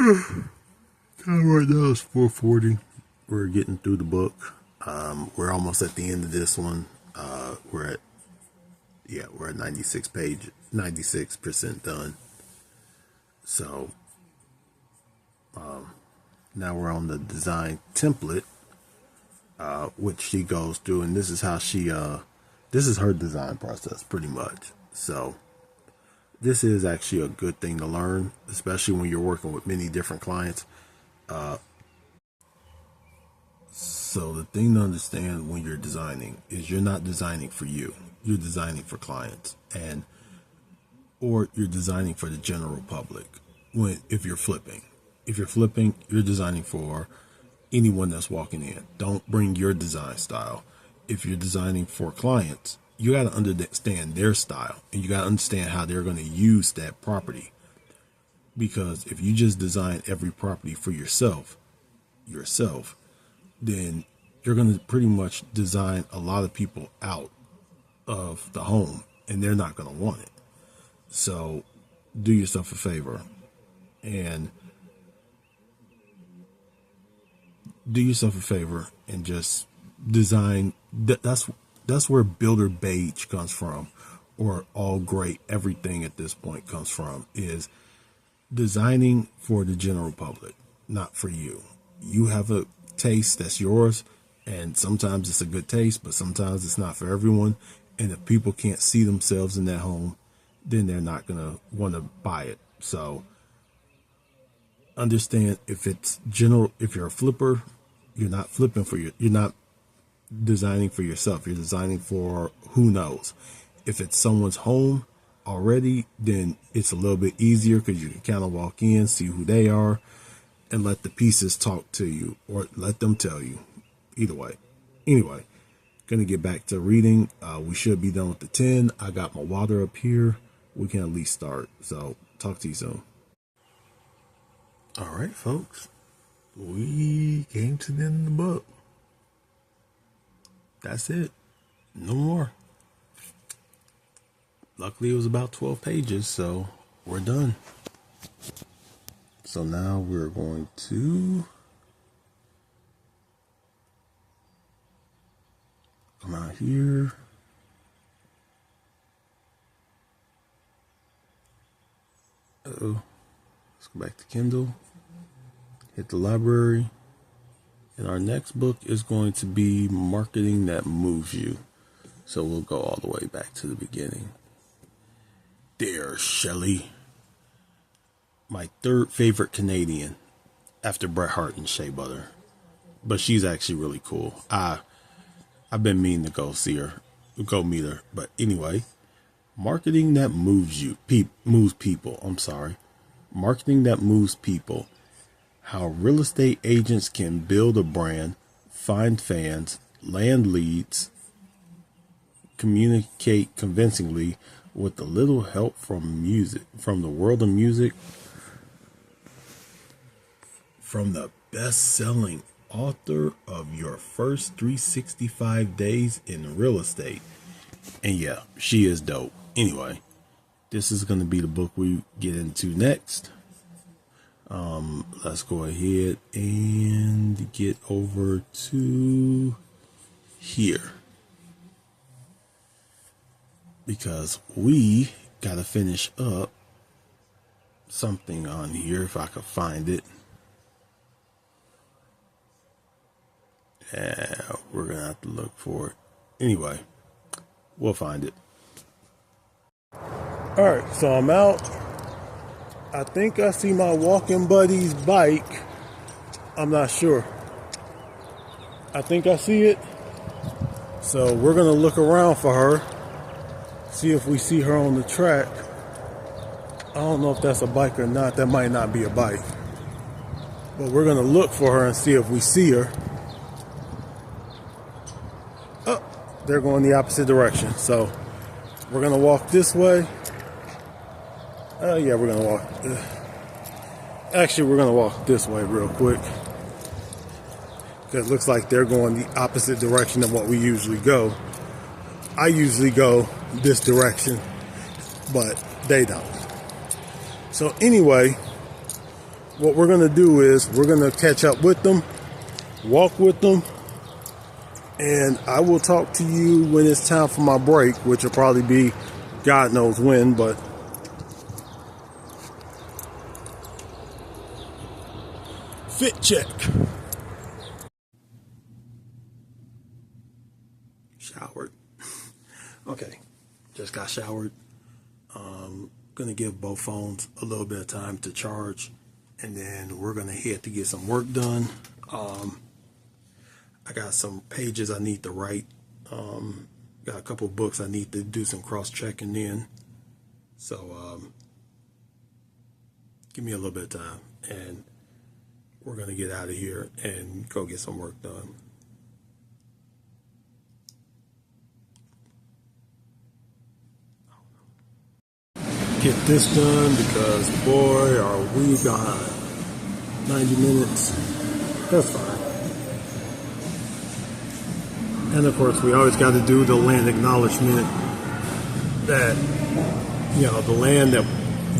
Right now it's 4:40. We're getting through the book. We're almost at the end of this one. We're at 96% done. So now we're on the design template, which she goes through, and this is how this is her design process pretty much. So this is actually a good thing to learn, especially when you're working with many different clients. So the thing to understand when you're designing is you're not designing for you. You're designing for clients, or you're designing for the general public. If you're flipping, you're designing for anyone that's walking in. Don't bring your design style. If you're designing for clients, you got to understand their style, and you got to understand how they're going to use that property. Because if you just design every property for yourself, then you're going to pretty much design a lot of people out of the home, and they're not going to want it. So do yourself a favor and just design. That's where builder beige comes from, or all great everything at this point comes from, is designing for the general public, not for you. You have a taste that's yours, and sometimes it's a good taste, but sometimes it's not for everyone. And if people can't see themselves in that home, then they're not gonna want to buy it. So understand, if it's general, if you're a flipper, you're not you're not designing for yourself. You're designing for who knows. If it's someone's home already, then it's a little bit easier because you can kind of walk in, see who they are, and let the pieces talk to you, or let them tell you. Either way. Anyway, gonna get back to reading. We should be done with the 10. I got my water up here. We can at least start. So talk to you soon. All right, folks. We came to the end of the book. That's it. No more. Luckily, it was about 12 pages, so we're done. So now we're going to come out here. Let's go back to Kindle. Hit the library. And our next book is going to be Marketing That Moves You. So we'll go all the way back to the beginning. Dear Shelley, my third favorite Canadian after Bret Hart and Shea Butter. But she's actually really cool. I've been meaning to go meet her. But anyway, marketing that moves people. Marketing that moves people. How real estate agents can build a brand, find fans, land leads, communicate convincingly with a little help from the world of music, from the best-selling author of Your First 365 Days in Real Estate. And yeah, she is dope. Anyway, this is going to be the book we get into next. Let's go ahead and get over to here, because we got to finish up something on here, if I could find it. Yeah, we're going to have to look for it. Anyway, we'll find it. All right, so I'm out. I think I see my walking buddy's bike. I'm not sure. I think I see it. So we're going to look around for her. See if we see her on the track. I don't know if that's a bike or not. That might not be a bike. But we're going to look for her and see if we see her. Oh, they're going the opposite direction. So we're going to walk this way. Yeah, we're going to walk. Actually, we're going to walk this way real quick. Because it looks like they're going the opposite direction of what we usually go. I usually go this direction, but they don't. So anyway, what we're going to do is we're going to catch up with them, walk with them, and I will talk to you when it's time for my break, which will probably be God knows when, but fit check. Showered. Okay, just got showered. Gonna give both phones a little bit of time to charge, and then we're gonna head to get some work done. I got some pages I need to write. Got a couple books I need to do some cross-checking in. So give me a little bit of time, and we're gonna get out of here and go get some work done. Get this done because boy are we behind. 90 minutes, that's fine. And of course we always got to do the land acknowledgement that, you know, the land that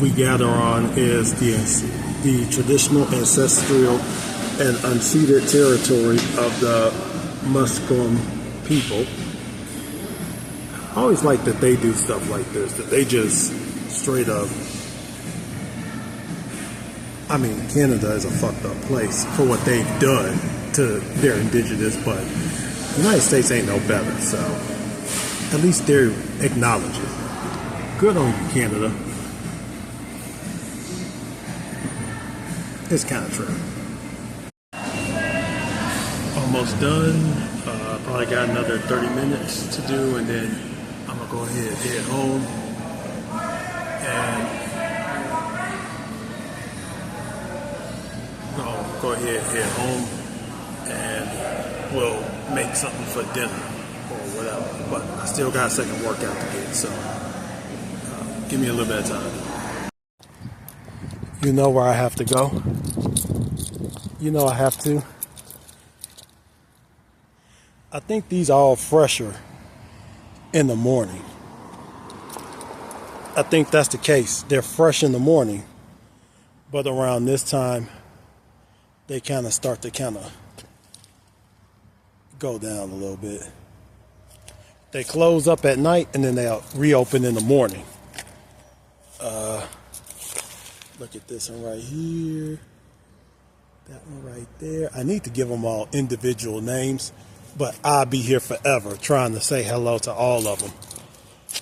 we gather on is the traditional, ancestral, and unceded territory of the Musqueam people. I always like that they do stuff like this, that they just straight up, I mean, Canada is a fucked up place for what they've done to their indigenous, but the United States ain't no better, so at least they're acknowledging. Good on you, Canada. It's kind of true. Almost done. Probably got another 30 minutes to do, and then I'm gonna go ahead and head home. And I'll go ahead and head home, and we'll make something for dinner or whatever. But I still got a second workout to get, so give me a little bit of time. You know where I have to go? You know I have to. I think these are all fresher in the morning. I think that's the case. They're fresh in the morning, but around this time, they kind of start to kind of go down a little bit. They close up at night and then they'll reopen in the morning. Look at this one right here. That one right there. I need to give them all individual names, but I'll be here forever trying to say hello to all of them.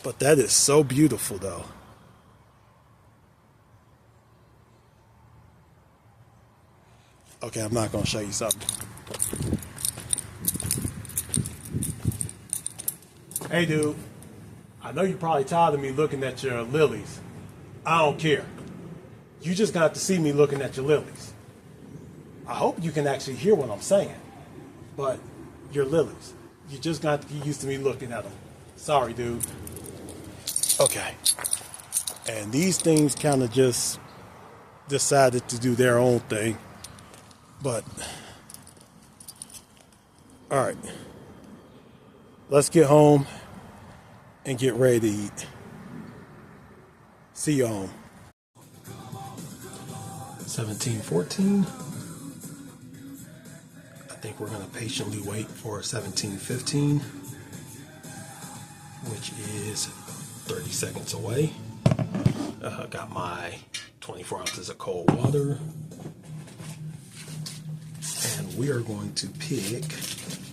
But that is so beautiful, though. Okay, I'm not going to show you something. Hey, dude. I know you're probably tired of me looking at your lilies. I don't care. You just got to see me looking at your lilies. I hope you can actually hear what I'm saying. But your lilies. You just got to get used to me looking at them. Sorry, dude. Okay. And these things kind of just decided to do their own thing. But, all right. Let's get home and get ready to eat. See you home. 17:14. I think we're going to patiently wait for 17:15, which is 30 seconds away. Got my 24 ounces of cold water. And we are going to pick.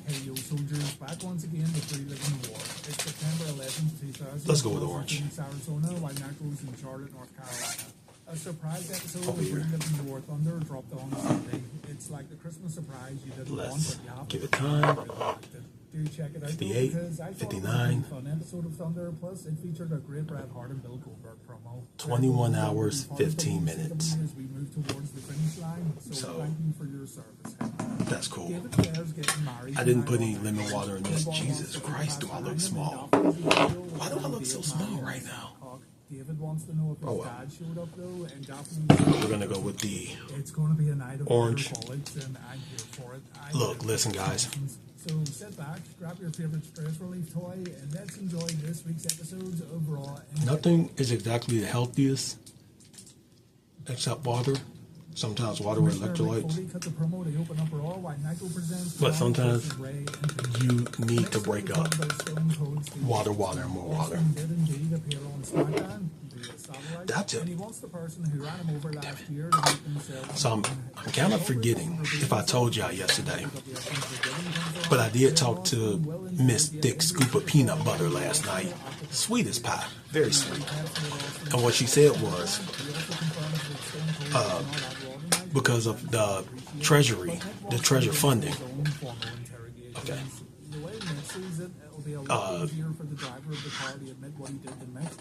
Hey, yo, soldiers, back once again to Free Living War. It's September 11th, 2000. Let's go with orange. In Arizona, while Narcos in Charlotte, North Carolina. A surprise episode of Over here. Free Living War Thunder dropped on Sunday. It's like the Christmas surprise you didn't want, Let's but you have give to it time. do check it out. 58, because I thought 59. It was a fun episode of Thunder. Plus, it featured a great Bret Hart and Bill Goldberg promo. 21 hours, 15 minutes. As we move towards the finish line, so thank you for your service. That's cool. David Clare's getting married. I didn't put any lemon water in this. Jesus Christ, do I look small? Why do I look so small right now? David wants to know if his Oh, well. dad showed up though, and Daphne. We're gonna go with the It's going to be a night of orange. alcoholics, and I'm here for it. Look, listen, guys. So sit back, grab your favorite stress relief toy, and let's enjoy this week's episodes of Raw. Nothing is exactly the healthiest except water, Sometimes water with electrolytes. But sometimes you need to break up water, and more water. That's it. So I'm kind of forgetting if I told y'all yesterday, but I did talk to Miss Thick Scoop of Peanut Butter last night. Sweet as pie, very sweet. And what she said was, because of the treasury, the treasure funding. Okay.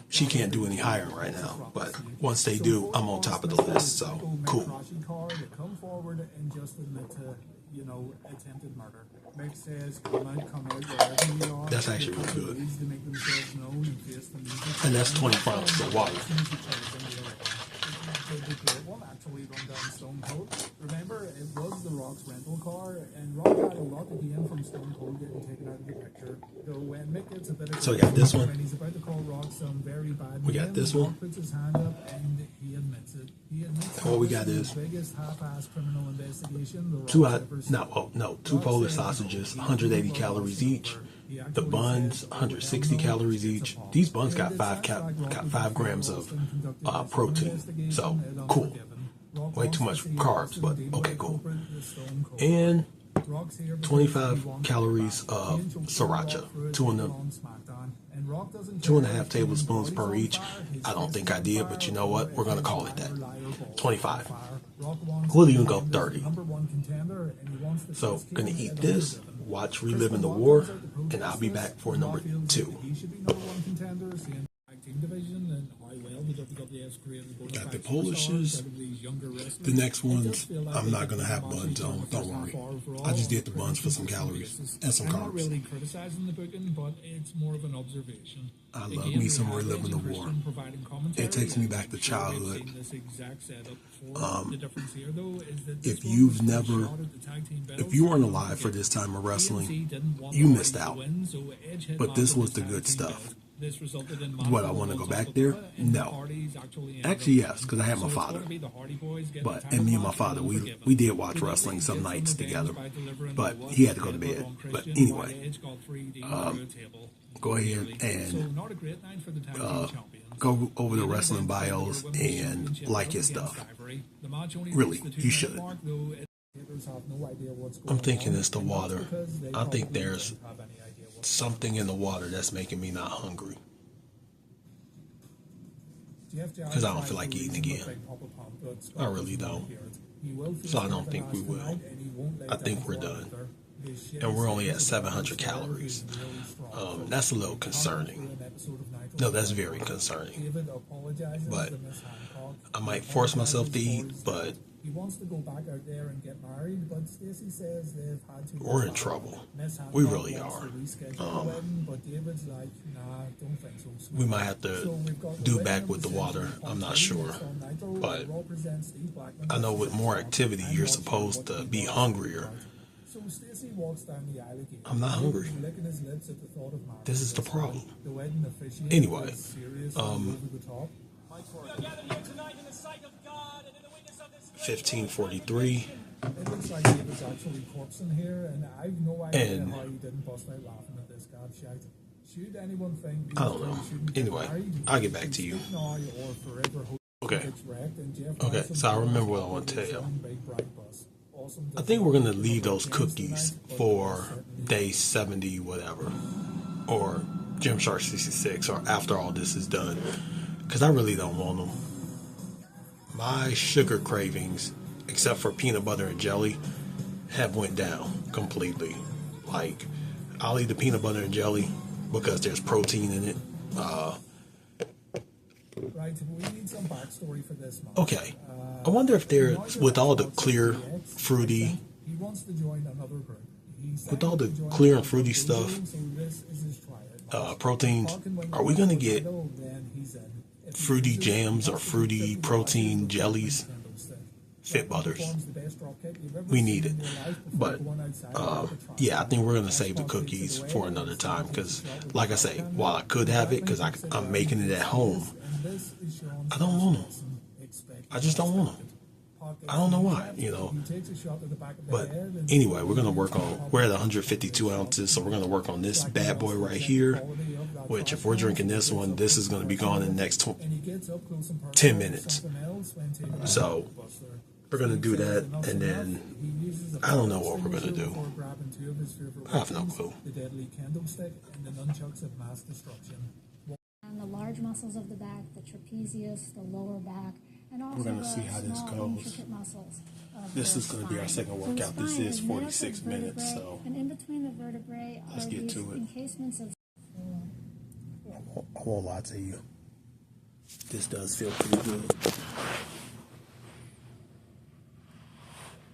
She can't do any hiring right now, but once they do, I'm on top of the list, so cool. That's actually really good. And that's 20 pounds for water. Remember, it was the Rock's rental car, and Rock had a lot to gain from Stone Cold getting taken out of the picture. Though when Mick gets a bit of so we got this one. When he's about to call Rock some very bad we got this one. Rock puts his hand up and he admits it. He admits what we got is the biggest half-ass criminal investigation. two Polish sausages, 180 calories each. The buns, 160 calories each. These buns got 5 grams of protein. So cool. Way too much carbs, but okay, cool. And 25 calories of sriracha. 2.5 tablespoons per each. I don't think I did, but you know what? We're gonna call it that. 25. We'll even go 30. So gonna eat this, watch Reliving the War, and I'll be back for number 2. Got the Polishes. The next ones, I'm not going to have buns on. Don't worry. I just did the buns for some calories and some carbs. I'm not really criticizing the booking, but it's more of an observation. I love me some Reliving the War. It takes me back to childhood. If you weren't alive for this time of wrestling, you missed out. But this was the good stuff. What, I want to go back there? No. Actually, yes, because I had my father. And me and my father, we did watch wrestling some nights together. But he had to go to bed. But anyway, go ahead and go over the wrestling bios and like his stuff. Really, you should. I'm thinking it's the water. I think there's something in the water that's making me not hungry, because I don't feel like eating again. I really don't. So I don't think we will. I think we're done, and we're only at 700 calories. That's a little concerning. No, that's very concerning. But I might force myself to eat, but he wants to go back out there and get married, but Stacey says they've had to. We're in trouble. We really are. But David's like, nah, don't think so. We might have to do back with the water. I'm not sure. But I know with more activity, you're supposed to be hungrier. I'm not hungry. This is the problem. Anyway, 15:43. It looks like David's actually corpsing here, and I've no idea how he didn't bust out laughing at this god shite. Should anyone think I don't know. Anyway, I'll get back to you. Okay. Okay, so I remember what I want to tell you. I think we're going to leave those cookies for day 70, whatever, or Gymshark 66, or after all this is done, because I really don't want them. My sugar cravings, except for peanut butter and jelly, have went down completely. Like, I'll eat the peanut butter and jelly because there's protein in it. Right, we need some backstory for this month. Okay. I wonder if there's, with all the clear, fruity, he wants to join another group. with all the clear and fruity stuff, proteins, are we going to get fruity jams or fruity protein jellies? Fit butters. We need it. But, yeah, I think we're going to save the cookies for another time. Because, like I say, while I could have it, because I'm making it at home, I don't want them. I just don't want them. I don't know why, you know. He takes a shot to the back of the But head and anyway, we're gonna work on. We're at 152 ounces, so we're gonna work on this bad boy right here. Which, if we're drinking this one, this is gonna be gone in the next 10 minutes. So we're gonna do that, and then I don't know what we're gonna do. I have no clue. The deadly candlestick and the nunchucks of mass destruction. And the large muscles of the back, the trapezius, the lower back, and also We're gonna the see how this small, goes. intricate muscles of This the is gonna be our spine. second So the workout. This spine is made up 46 of minutes, vertebrae, so and in between the vertebrae let's are get these to it. encasements of. I won't lie to you. This does feel pretty good.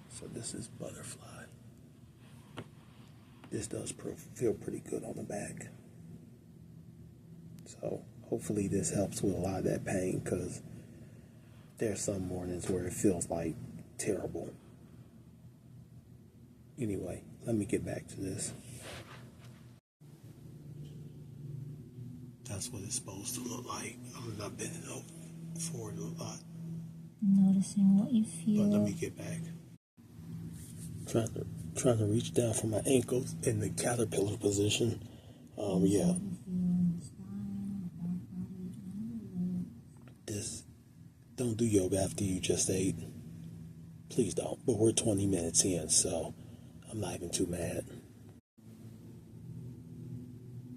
So this is butterfly. This does feel pretty good on the back. So hopefully this helps with a lot of that pain, because there's some mornings where it feels like terrible. Anyway, let me get back to this. That's what it's supposed to look like. I'm not bending over forward a lot. Noticing what you feel. But let me get back. Trying to reach down for my ankles in the caterpillar position. Yeah. Don't do yoga after you just ate. Please don't. But we're 20 minutes in, so I'm not even too mad.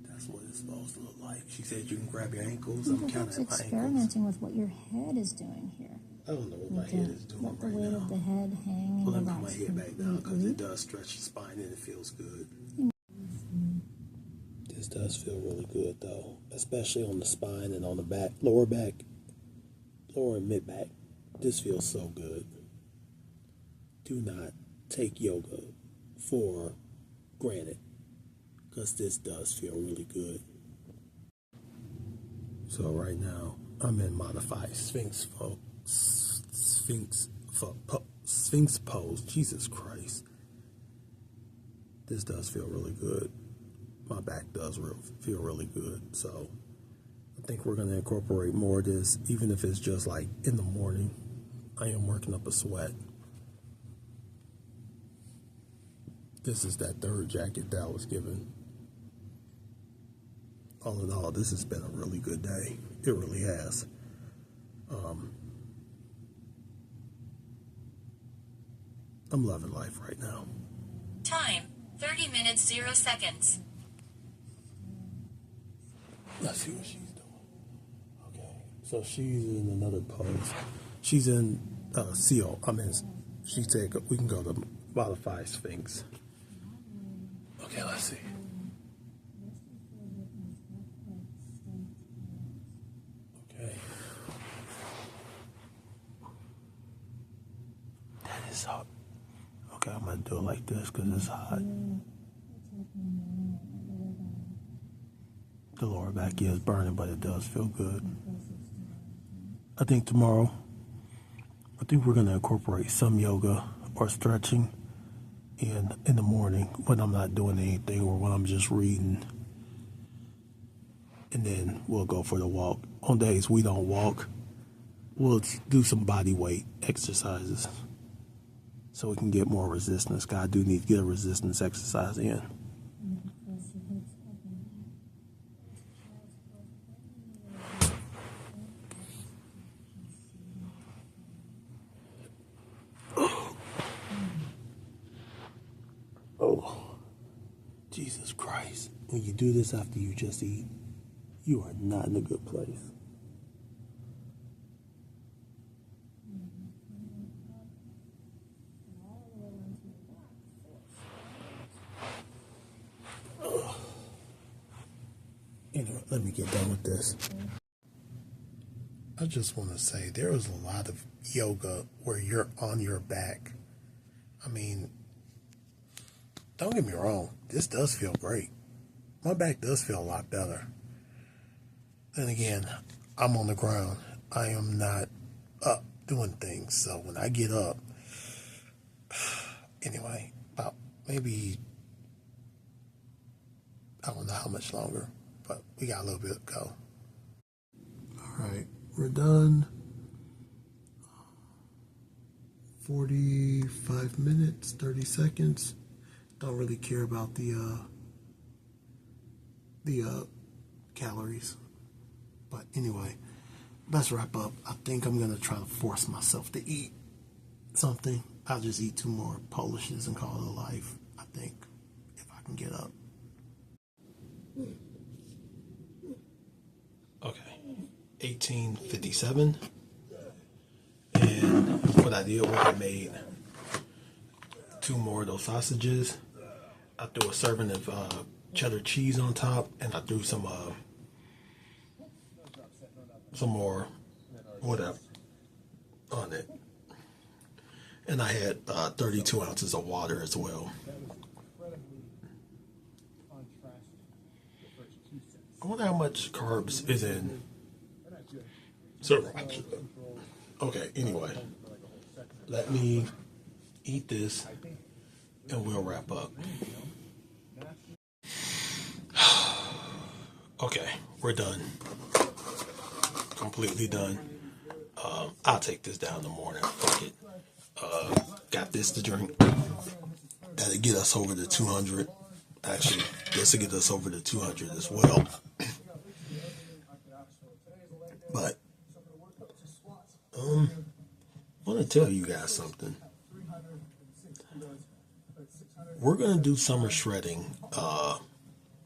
That's what it's supposed to look like. She said you can grab your ankles. I'm counting my ankles. Experimenting with what your head is doing here. I don't know what my head is doing Let the right weight now. of the head hang Well, and let me put relax my head back down, because completely. it does stretch the spine and it feels good. This does feel really good, though, especially on the spine and on the back, lower and mid back. This feels so good. Do not take yoga for granted, because this does feel really good. So right now, I'm in modified Sphinx pose. Jesus Christ. This does feel really good. My back does feel really good. So I think we're going to incorporate more of this, even if it's just like in the morning. I am working up a sweat. This is that third jacket that I was given. All in all, this has been a really good day. It really has. I'm loving life right now. Time, 30 minutes 0 seconds. Let's see what she's doing. Okay, so she's in another pose. She's in seal. She said we can go to modified Sphinx. Okay, let's see. Okay. That is hot. Okay, I'm going to do it like this because it's hot. The lower back is burning, but it does feel good. I think tomorrow, we're going to incorporate some yoga or stretching in the morning when I'm not doing anything or when I'm just reading. And then we'll go for the walk. On days we don't walk, we'll do some body weight exercises so we can get more resistance. I do need to get a resistance exercise in. Oh, Jesus Christ. When you do this after you just eat, you are not in a good place. Anyway, let me get done with this. I just want to say there is a lot of yoga where you're on your back. I mean, don't get me wrong, this does feel great. My back does feel a lot better. Then again, I'm on the ground. I am not up doing things. So when I get up, anyway, about maybe, I don't know how much longer, but we got a little bit to go. All right, we're done. 45 minutes, 30 seconds. Don't really care about the calories. But anyway, let's wrap up. I think I'm going to try to force myself to eat something. I'll just eat 2 more Polishes and call it a life, I think, if I can get up. Okay, 18:57. And what I did was I made 2 more of those sausages. I threw a serving of cheddar cheese on top, and I threw some more whatever on it. And I had 32 ounces of water as well. I wonder how much carbs is in sriracha. Okay, anyway, let me eat this and we'll wrap up. Okay, we're done. Completely done. I'll take this down in the morning. Fuck it. Got this to drink. That'll get us over the 200. Actually, this will get us over the 200 as well. But I want to tell you guys something. We're going to do summer shredding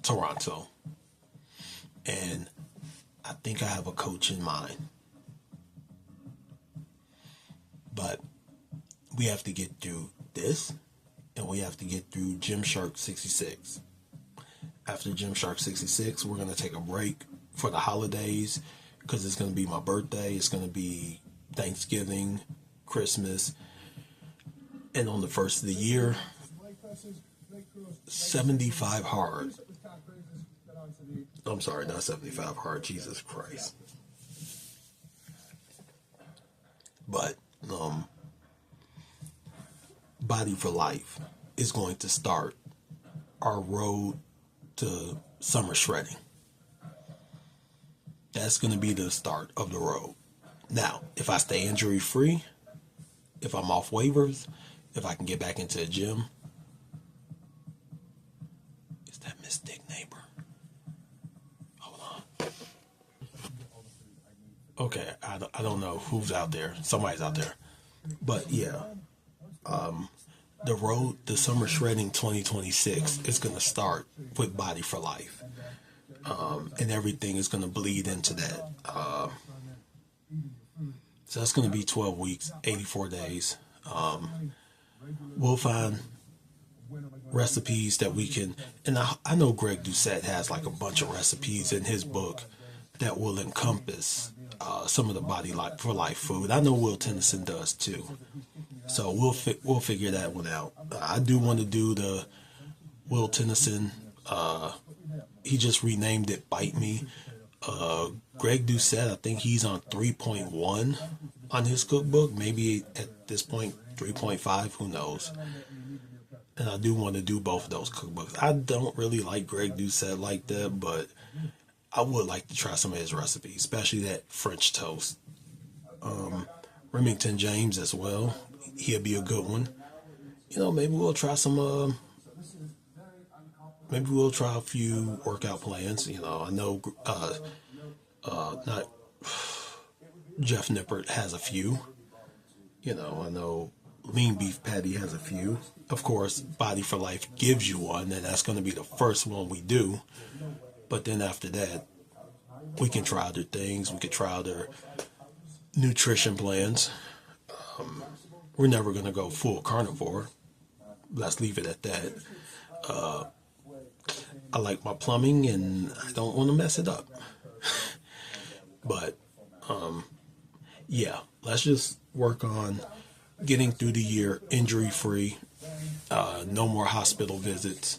Toronto. And I think I have a coach in mind. But we have to get through this, and we have to get through Gymshark 66. After Gymshark 66, we're going to take a break for the holidays, because it's going to be my birthday, it's going to be Thanksgiving, Christmas, and on the first of the year, 75 hard. I'm sorry, not 75 hard, Jesus Christ. But Body for Life is going to start our road to summer shredding. That's going to be the start of the road. Now, if I stay injury free, if I'm off waivers, if I can get back into the gym. Is that Miss Dick neighbor? Hold on. Okay, I don't know who's out there. Somebody's out there. But yeah, the road to summer shredding 2026 is going to start with Body for Life. And everything is going to bleed into that. So that's going to be 12 weeks, 84 days. We'll find recipes that we can, and I know Greg Doucette has like a bunch of recipes in his book that will encompass some of the Body for Life food. I know Will Tennyson does too. So we'll figure that one out. I do want to do the Will Tennyson. He just renamed it Bite Me. Greg Doucette, I think he's on 3.1 on his cookbook. Maybe at this point 3.5. Who knows? And I do want to do both of those cookbooks. I don't really like Greg Doucette like that, but I would like to try some of his recipes, especially that French toast. Remington James as well. He'll be a good one. You know, maybe we'll try some. Maybe we'll try a few workout plans. You know, I know not Jeff Nippert has a few. You know, I know Lean Beef Patty has a few. Of course, Body for Life gives you one, and that's going to be the first one we do. But then after that, we can try other things. We could try other nutrition plans. We're never going to go full carnivore. Let's leave it at that. I like my plumbing, and I don't want to mess it up. But, yeah, let's just work on getting through the year injury-free, no more hospital visits,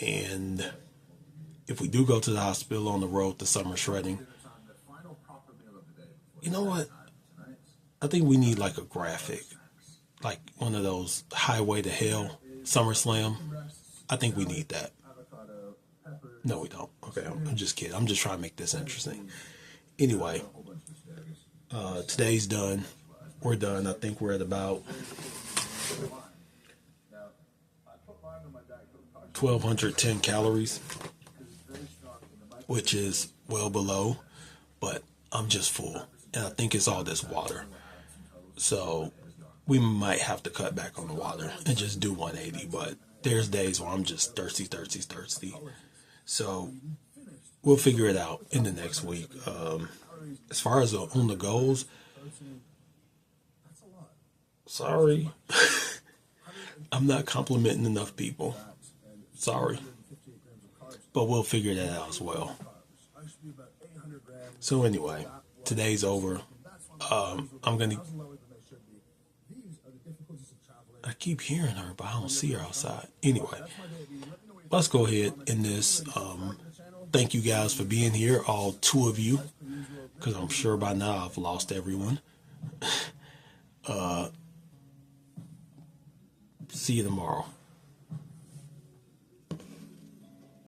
and if we do go to the hospital on the road to summer shredding, you know what? I think we need like a graphic, like one of those Highway to Hell SummerSlam. I think we need that. No, we don't. Okay, I'm just kidding. I'm just trying to make this interesting. Anyway, today's done. we're done. I think we're at about 1,210 calories, which is well below, but I'm just full. And I think it's all this water. So we might have to cut back on the water and just do 180. But there's days where I'm just thirsty. So we'll figure it out in the next week. As far as on the goals, sorry, I'm not complimenting enough people. Sorry. But we'll figure that out as well. So anyway, today's over. I keep hearing her, but I don't see her outside. Anyway, let's go ahead in this. Thank you guys for being here, all 2 of you, because I'm sure by now I've lost everyone. See you tomorrow.